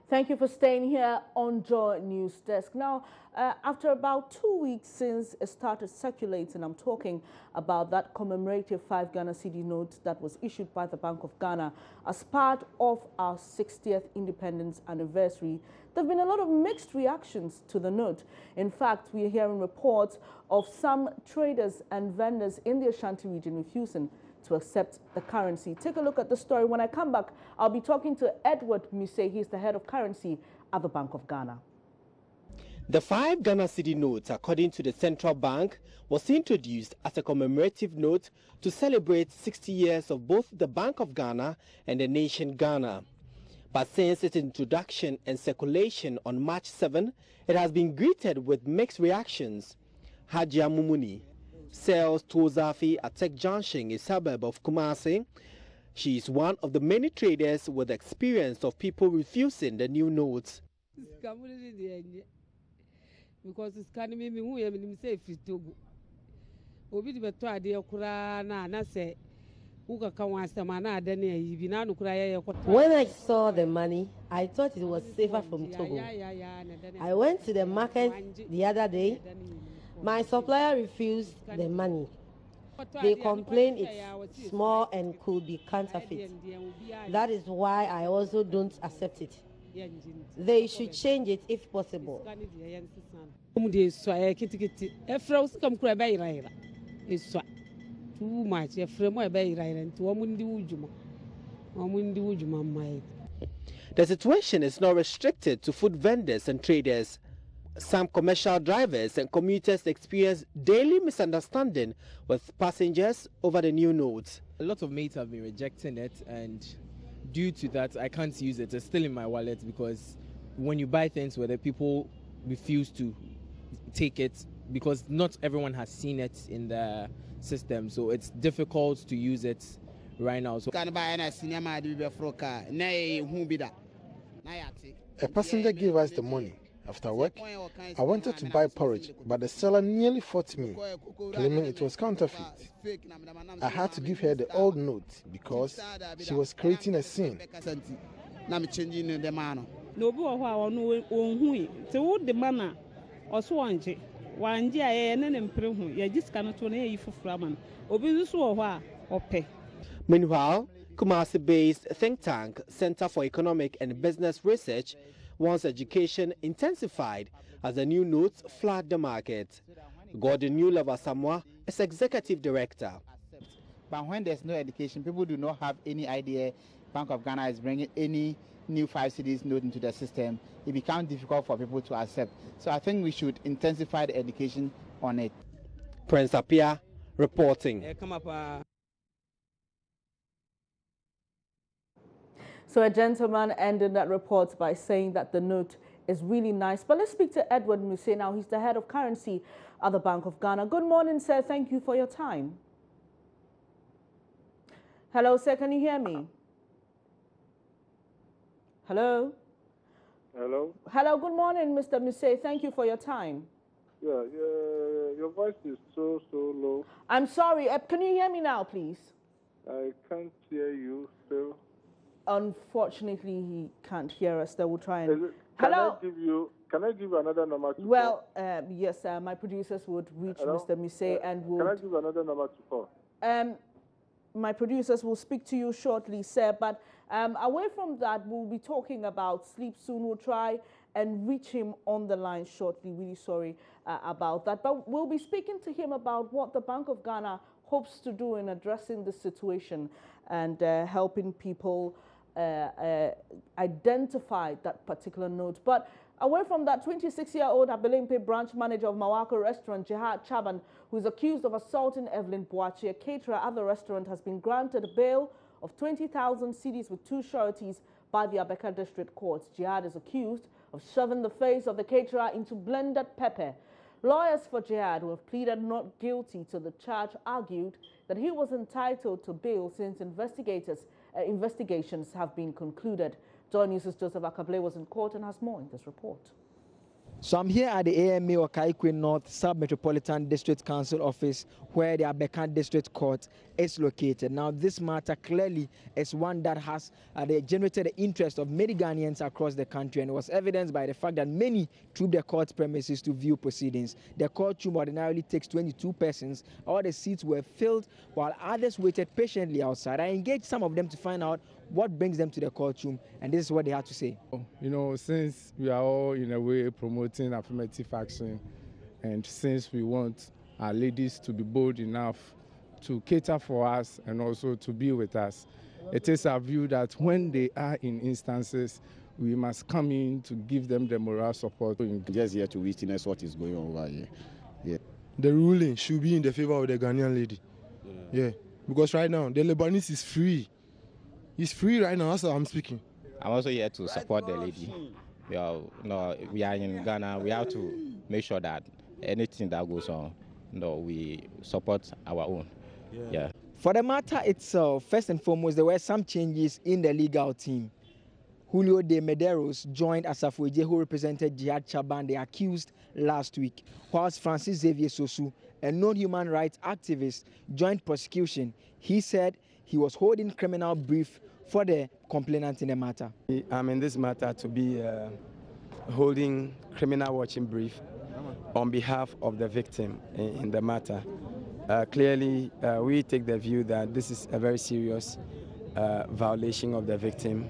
Thank you for staying here on Joy News Desk. Now, after about 2 weeks since it started circulating, I'm talking about that commemorative 5 Ghana cedi note that was issued by the Bank of Ghana as part of our 60th independence anniversary. There have been a lot of mixed reactions to the note. In fact, we are hearing reports of some traders and vendors in the Ashanti region refusing to accept the currency. Take a look at the story. When I come back, I'll be talking to Edward Muse. He's the head of currency at the Bank of Ghana. The 5 Ghana cedi note, according to the central bank, was introduced as a commemorative note to celebrate 60 years of both the Bank of Ghana and the nation Ghana. But since its introduction and circulation on March 7, it has been greeted with mixed reactions. Hajia Mumuni sells Tozafi at Tech Junction, a suburb of Kumasi. She is one of the many traders with experience of people refusing the new notes. Because it's kind of me who am say Togo. Obi de beto ade okura na say uka kan wasema na ade na yibi na nukura ye. When I saw the money, I thought it was safer from Togo. I went to the market the other day. My supplier refused the money. They complain it's small and could be counterfeit. That is why I also don't accept it. They should change it if possible. Too much. The situation is not restricted to food vendors and traders. Some commercial drivers and commuters experience daily misunderstanding with passengers over the new notes. A lot of mates have been rejecting it, and due to that, I can't use it. It's still in my wallet because when you buy things where the people refuse to take it because not everyone has seen it in the system, so it's difficult to use it right now. So a passenger gave us the money. After work, I wanted to buy porridge, but the seller nearly fought me, claiming it was counterfeit. I had to give her the old note because she was creating a scene. Meanwhile, Kumasi-based think tank Center for Economic and Business Research wants education intensified as the new notes flood the market. Gordon Newlever Samoa is executive director. But when there's no education, people do not have any idea Bank of Ghana is bringing any new 5 cedis note into the system. It becomes difficult for people to accept. So I think we should intensify the education on it. Prince Apia reporting. So a gentleman ended that report by saying that the note is really nice. But let's speak to Edward Muse now. He's the head of currency at the Bank of Ghana. Good morning, sir. Thank you for your time. Hello, sir. Can you hear me? Hello? Hello? Hello. Good morning, Mr. Muse. Thank you for your time. Yeah, your voice is so low. I'm sorry. Can you hear me now, please? I can't hear you still. Unfortunately, he can't hear us. They will try and... Hello? Can I give you another number to call? Yes, my producers would reach Mr. Muse and would... Can I give you another number to call? My producers will speak to you shortly, sir. But away from that, we'll be talking about Sleep Soon. We'll try and reach him on the line shortly. Really sorry about that. But we'll be speaking to him about what the Bank of Ghana hopes to do in addressing the situation and helping people identify that particular note. But away from that, 26-year-old Abelempe branch manager of Mawako restaurant, Jihad Chaban, who is accused of assaulting Evelyn Boachi, a caterer at the restaurant, has been granted a bail of 20,000 cedis with 2 sureties by the Abeka District Court. Jihad is accused of shoving the face of the caterer into blended pepper. Lawyers for Jihad, who have pleaded not guilty to the charge, argued that he was entitled to bail since investigations have been concluded. Joy News' Joseph Akable was in court and has more in this report. So I'm here at the AMA Okaikwe North Sub-Metropolitan District Council office where the Abekan District Court is located. Now this matter clearly is one that has generated the interest of many Ghanaians across the country, and it was evidenced by the fact that many trooped the court premises to view proceedings. The courtroom ordinarily takes 22 persons. All the seats were filled while others waited patiently outside. I engaged some of them to find out what brings them to the courtroom, and this is what they had to say. You know, since we are all in a way promoting affirmative action, and since we want our ladies to be bold enough to cater for us and also to be with us, it is our view that when they are in instances, we must come in to give them the moral support. Just here to witness what is going on over here. Yeah. The ruling should be in the favor of the Ghanaian lady. Yeah. Because right now, the Lebanese is free. It's free right now, that's how I'm speaking. I'm also here to support the lady. We are in Ghana. We have to make sure that anything that goes on, we support our own. Yeah. For the matter itself, first and foremost, there were some changes in the legal team. Julio de Medeiros joined Asafoeje, who represented Jihad Chaban, the accused, last week, whilst Francis Xavier Sosu, a known human rights activist, joined prosecution. He said he was holding criminal brief for the complainant in the matter. I'm in this matter to be holding criminal watching brief on behalf of the victim in the matter. Clearly, we take the view that this is a very serious violation of the victim.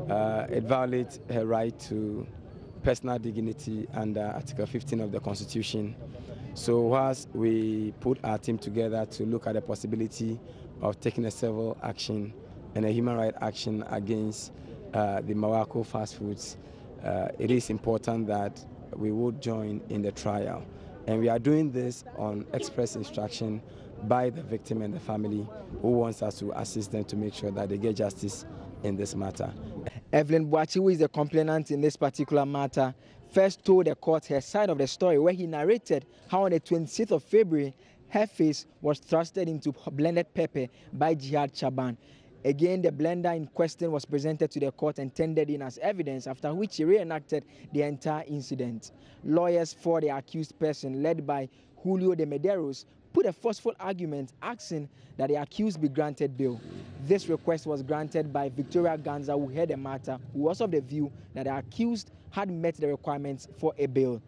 It violates her right to personal dignity under Article 15 of the Constitution. So whilst we put our team together to look at the possibility of taking a civil action and a human rights action against the Mawako fast foods, it is important that we would join in the trial. And we are doing this on express instruction by the victim and the family, who wants us to assist them to make sure that they get justice in this matter. Evelyn Boachi, who is the complainant in this particular matter, first told the court her side of the story, where he narrated how on the 26th of February, her face was thrusted into blended pepper by Jihad Chaban. Again, the blender in question was presented to the court and tendered in as evidence, after which he reenacted the entire incident. Lawyers for the accused person, led by Julio de Medeiros, put a forceful argument asking that the accused be granted bail. This request was granted by Victoria Ganza, who heard the matter, who was of the view that the accused had met the requirements for a bail.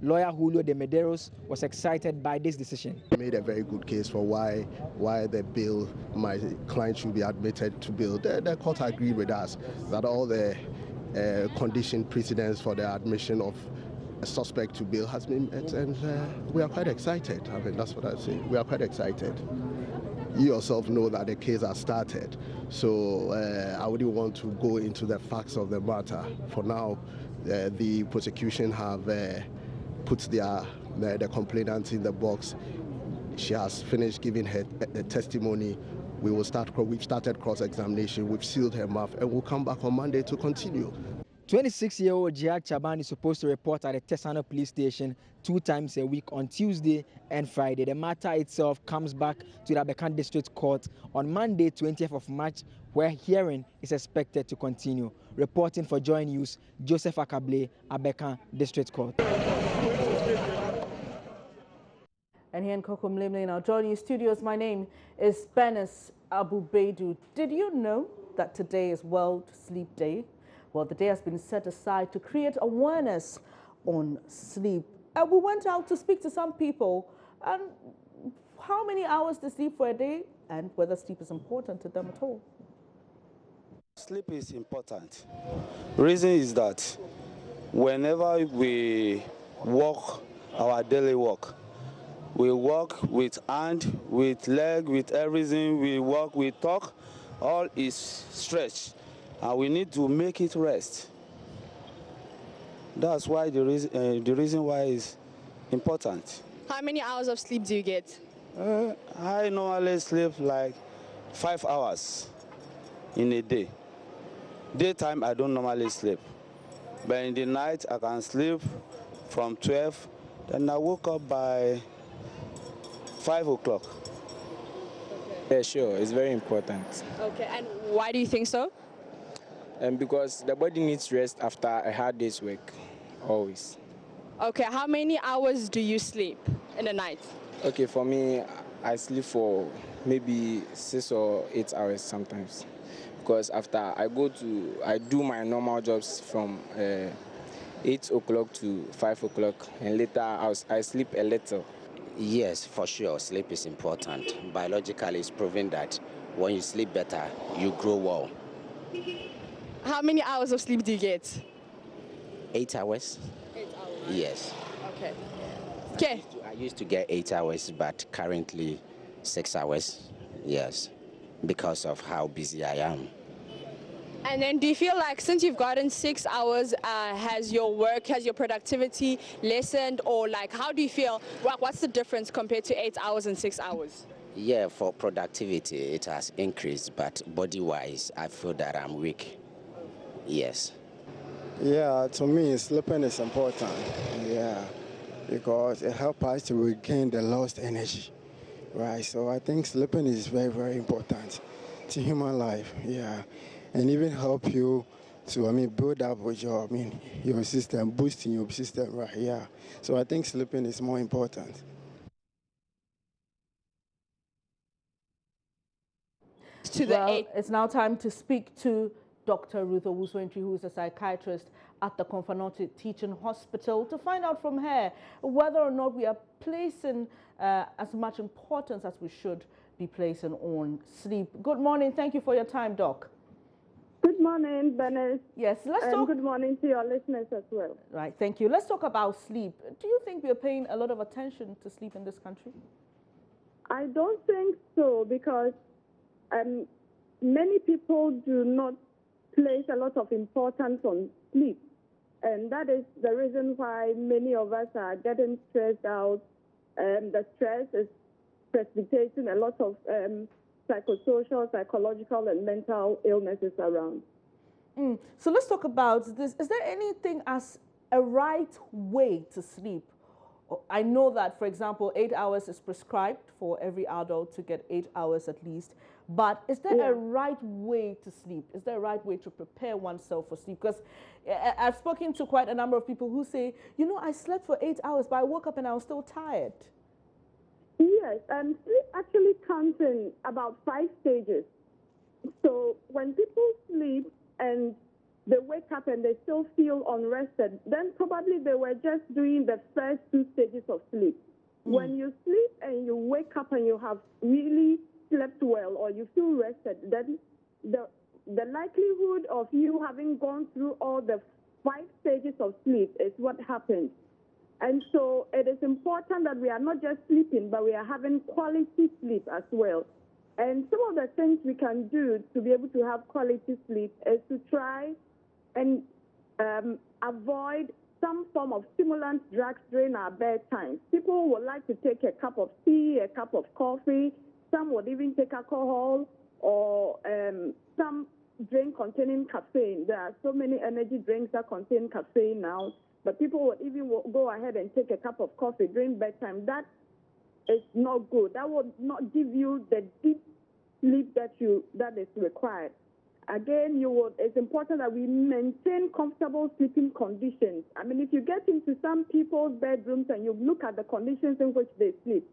Lawyer Julio de Medeiros was excited by this decision. He made a very good case for why the bail, my client should be admitted to bail. The court agreed with us that all the condition precedents for the admission of a suspect to bail has been met, and we are quite excited. I mean, that's what I say. We are quite excited. You yourself know that the case has started, so I wouldn't want to go into the facts of the matter. For now, the prosecution have put the complainant in the box. She has finished giving her testimony. We've started cross-examination. We've sealed her mouth, and we'll come back on Monday to continue. 26-year-old Jihad Chaban is supposed to report at the Tesano police station 2 times a week on Tuesday and Friday. The matter itself comes back to the Abekan District Court on Monday, 20th of March, where hearing is expected to continue. Reporting for Joy News, Joseph Akable, Abekan District Court. And here in Kokomlemle in our Joy News studios, my name is Benis Abubeidu. Did you know that today is World Sleep Day? Well, the day has been set aside to create awareness on sleep. We went out to speak to some people and how many hours they sleep for a day and whether sleep is important to them at all. Sleep is important. Reason is that whenever we walk our daily walk, we walk with hand, with leg, with everything. We walk, we talk, all is stretched. And we need to make it rest. That's why the reason why is important. How many hours of sleep do you get? I normally sleep like 5 hours in a day. Daytime I don't normally sleep, but in the night I can sleep from 12. Then I woke up by 5 o'clock. Yeah, sure, it's very important. Okay, and why do you think so? And because the body needs rest after a hard day's work, always. Okay, how many hours do you sleep in a night? Okay, for me, I sleep for maybe 6 or 8 hours sometimes. Because after I do my normal jobs from 8 o'clock to 5 o'clock, and later I sleep a little. Yes, for sure, sleep is important. Biologically, it's proven that when you sleep better, you grow well. How many hours of sleep do you get? 8 hours? 8 hours. Yes. Okay. Okay. I used to get 8 hours, but currently 6 hours. Yes, because of how busy I am. And then do you feel like since you've gotten 6 hours, has your work, has your productivity lessened, or like how do you feel? What's the difference compared to 8 hours and 6 hours? Yeah, for productivity, it has increased, but body-wise, I feel that I'm weak. Yes. Yeah, to me, sleeping is important. Yeah, because it helps us to regain the lost energy, right? So I think sleeping is very, very important to human life. Yeah, and even help you to, build up with your system, boosting your system, right? Yeah. So I think sleeping is more important. It's now time to speak to Dr. Ruth Owusu-Entry, who is a psychiatrist at the Konfanoti Teaching Hospital, to find out from her whether or not we are placing as much importance as we should be placing on sleep. Good morning. Thank you for your time, Doc. Good morning, Bennett. Yes, let's talk. Good morning to your listeners as well. Right, thank you. Let's talk about sleep. Do you think we are paying a lot of attention to sleep in this country? I don't think so, because many people do not place a lot of importance on sleep. And that is the reason why many of us are getting stressed out. The stress is precipitating a lot of psychosocial, psychological, and mental illnesses around. So let's talk about this. Is there anything as a right way to sleep? I know that, for example, 8 hours is prescribed for every adult to get 8 hours at least. But is there a right way to sleep? Is there a right way to prepare oneself for sleep? Because I've spoken to quite a number of people who say, you know, I slept for 8 hours, but I woke up and I was still tired. Yes, sleep actually comes in about 5 stages. So when people sleep and they wake up and they still feel unrested, then probably they were just doing the first 2 stages of sleep. When you sleep and you wake up and you have really slept well or you feel rested, then the likelihood of you having gone through all the 5 stages of sleep is what happens. And so it is important that we are not just sleeping, but we are having quality sleep as well. And some of the things we can do to be able to have quality sleep is to try and avoid some form of stimulant drugs during our bedtime. People would like to take a cup of tea, a cup of coffee. Some would even take alcohol or some drink containing caffeine. There are so many energy drinks that contain caffeine now, but people would even go ahead and take a cup of coffee during bedtime. That is not good. That would not give you the deep sleep that is required. Again, it's important that we maintain comfortable sleeping conditions. I mean, if you get into some people's bedrooms and you look at the conditions in which they sleep,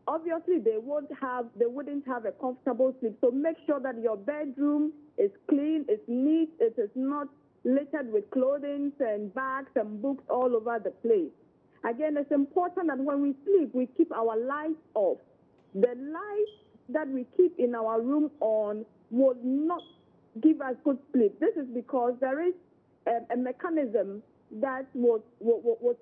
obviously they wouldn't have a comfortable sleep. So make sure that your bedroom is clean, it's neat, it is not littered with clothing and bags and books all over the place. Again, it's important that when we sleep, we keep our lights off. The lights that we keep in our room on would not give us good sleep. This is because there is a mechanism that will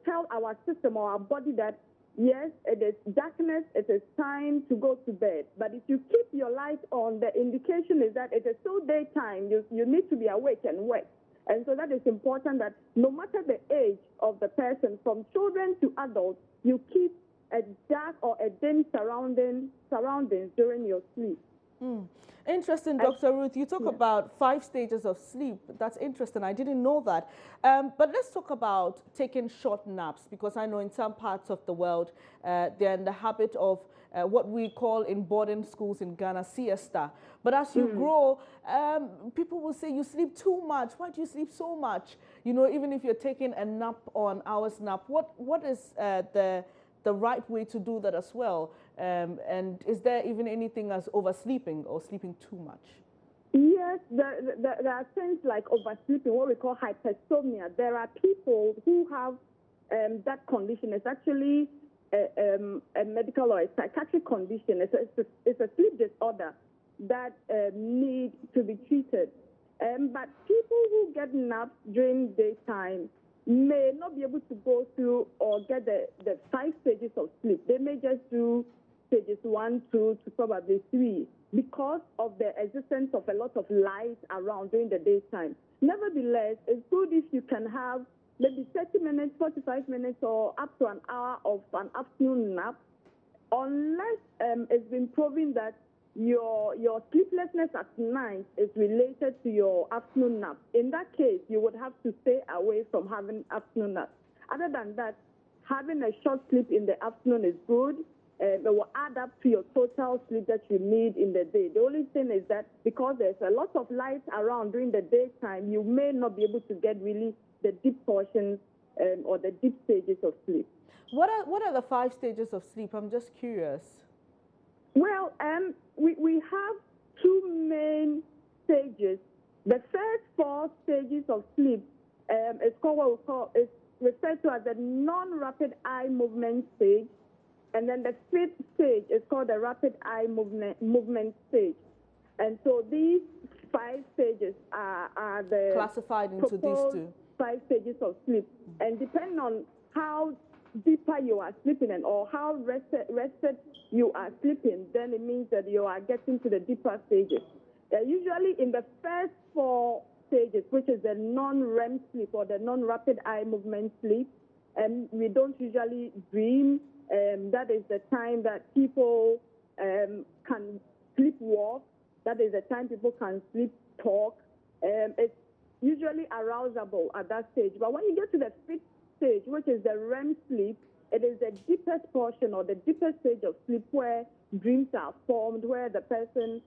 tell our system or our body that, yes, it is darkness, it is time to go to bed. But if you keep your light on, the indication is that it is still daytime. You need to be awake and work. And so that is important that no matter the age of the person, from children to adults, you keep a dark or a dim surroundings during your sleep. Interesting, Dr. Ruth. You talk about 5 stages of sleep. That's interesting. I didn't know that. But let's talk about taking short naps, because I know in some parts of the world, they're in the habit of what we call in boarding schools in Ghana, siesta. But as you grow, people will say you sleep too much. Why do you sleep so much? You know, even if you're taking a nap or an hour's nap, what is the right way to do that as well? And is there even anything as oversleeping or sleeping too much? Yes, there are things like oversleeping, what we call hypersomnia. There are people who have that condition. It's actually a medical or a psychiatric condition. It's a sleep disorder that needs to be treated. But people who get naps during daytime may not be able to go through or get the 5 stages of sleep. They may just do stages 1, 2 to probably 3 because of the existence of a lot of light around during the daytime. Nevertheless, it's good if you can have maybe 30 minutes, 45 minutes, or up to an hour of an afternoon nap, unless it's been proven that your sleeplessness at night is related to your afternoon nap. In that case, you would have to stay away from having afternoon naps. Other than that, having a short sleep in the afternoon is good. It will add up to your total sleep that you need in the day. The only thing is that because there's a lot of light around during the daytime, you may not be able to get really the deep portions or the deep stages of sleep. What are the 5 stages of sleep? I'm just curious. Well, we have 2 main stages. The first 4 stages of sleep is called what we call, is referred to as the non-rapid eye movement stage, and then the 5th stage is called the rapid eye movement stage. And so these 5 stages are the classified into these 2 5 stages of sleep, and depending on how deeper you are sleeping and or how rested you are sleeping, then it means that you are getting to the deeper stages. Usually in the first 4 stages, which is the non-REM sleep or the non-rapid eye movement sleep, we don't usually dream. That is the time that people can sleepwalk. That is the time people can sleep talk. It's usually arousable at that stage. But when you get to the 5th stage, which is the REM sleep, it is the deepest portion or the deepest stage of sleep where dreams are formed, where the person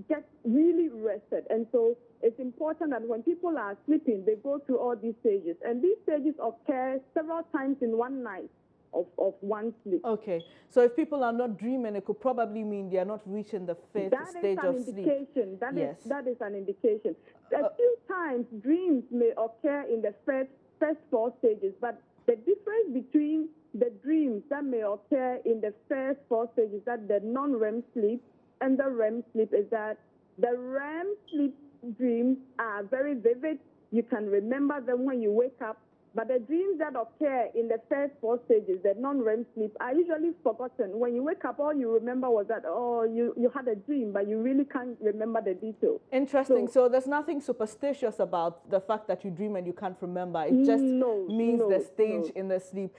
gets really rested. And so it's important that when people are sleeping, they go through all these stages. And these stages occur several times in one night of one sleep. Okay. So if people are not dreaming, it could probably mean they are not reaching the 5th stage of sleep. That is an indication. A few times dreams may occur in the first 4 stages, but the difference between the dreams that may occur in the first 4 stages, that the non-REM sleep and the REM sleep, is that the REM sleep dreams are very vivid. You can remember them when you wake up. But the dreams that occur in the first 4 stages, the non-REM sleep, are usually forgotten. When you wake up, all you remember was that, oh, you had a dream, but you really can't remember the details. Interesting. So there's nothing superstitious about the fact that you dream and you can't remember. It just means the stage in the sleep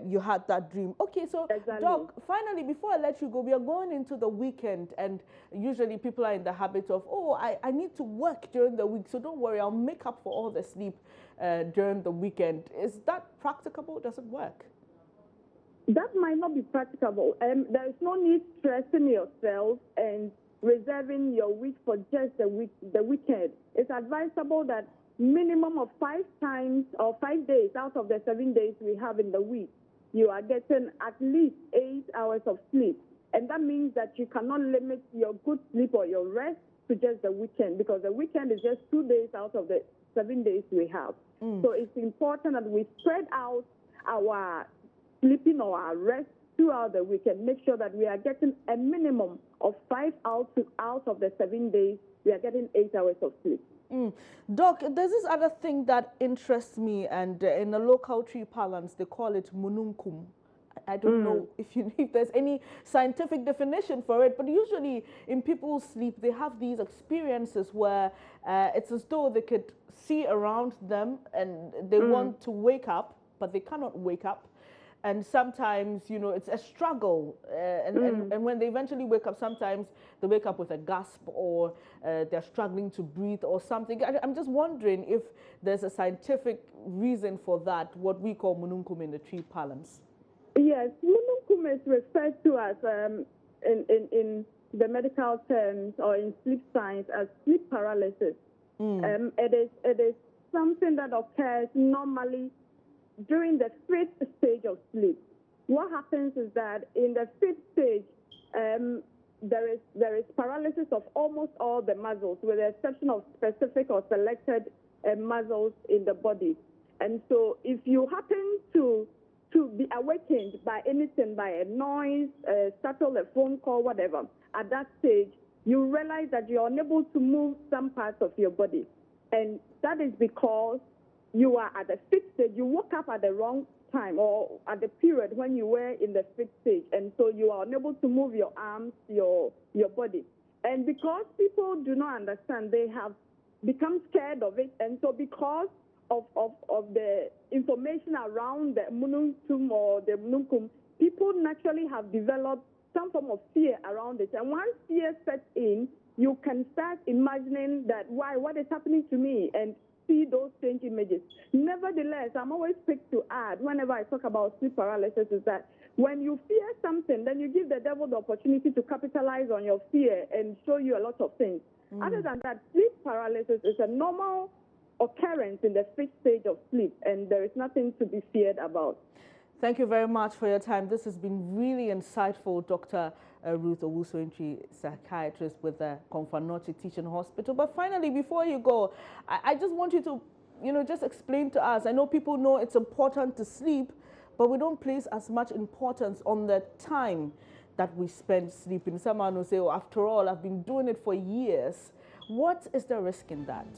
you had that dream. Okay, so Doc, finally, before I let you go, we are going into the weekend, and usually people are in the habit of, oh, I need to work during the week, so don't worry, I'll make up for all the sleep during the weekend. Is that practicable? Does it work? That might not be practicable. There is no need stressing yourself and reserving your week for just the weekend. It's advisable that minimum of 5 times or 5 days out of the 7 days we have in the week, you are getting at least 8 hours of sleep. And that means that you cannot limit your good sleep or your rest to just the weekend, because the weekend is just 2 days out of the 7 days we have. So it's important that we spread out our sleeping or our rest throughout the week and make sure that we are getting a minimum of 5 hours out of the 7 days. We are getting 8 hours of sleep. Doc, there's this other thing that interests me, and in the local tree parlance, they call it mununkum. I don't know if there's any scientific definition for it, but usually in people's sleep, they have these experiences where it's as though they could see around them and they want to wake up, but they cannot wake up. and sometimes, you know, it's a struggle. And when they eventually wake up, sometimes they wake up with a gasp, or they're struggling to breathe or something. I'm just wondering if there's a scientific reason for that, what we call mununkum in the tree parlance. Yes, mununkum is referred to as, in the medical terms or in sleep science, as sleep paralysis. It is something that occurs normally during the fifth stage of sleep. What happens is that in the fifth stage, there is paralysis of almost all the muscles, with the exception of specific or selected muscles in the body. And so if you happen to be awakened by anything, by a noise, a startle, a phone call, whatever, at that stage, you realize that you're unable to move some parts of your body. And that is because you are at the fifth stage. You woke up at the wrong time, or at the period when you were in the fifth stage. And so you are unable to move your arms, your body. And because people do not understand, they have become scared of it. And so because of the information around the mununkum or the mununkum, people naturally have developed some form of fear around it. And once fear sets in, you can start imagining that, what is happening to me, and see those strange images. Nevertheless, I'm always quick to add, whenever I talk about sleep paralysis, is that when you fear something, then you give the devil the opportunity to capitalize on your fear and show you a lot of things. Other than that, sleep paralysis is a normal occurrence in the fifth stage of sleep, and there is nothing to be feared about. Thank you very much for your time. This has been really insightful, Dr. Ruth Owusu-Antwi, psychiatrist with the Komfo Teaching Hospital. But finally, before you go, I just want you to, just explain to us. I know people know it's important to sleep, but we don't place as much importance on the time that we spend sleeping. Someone will say, oh, after all, I've been doing it for years. What is the risk in that?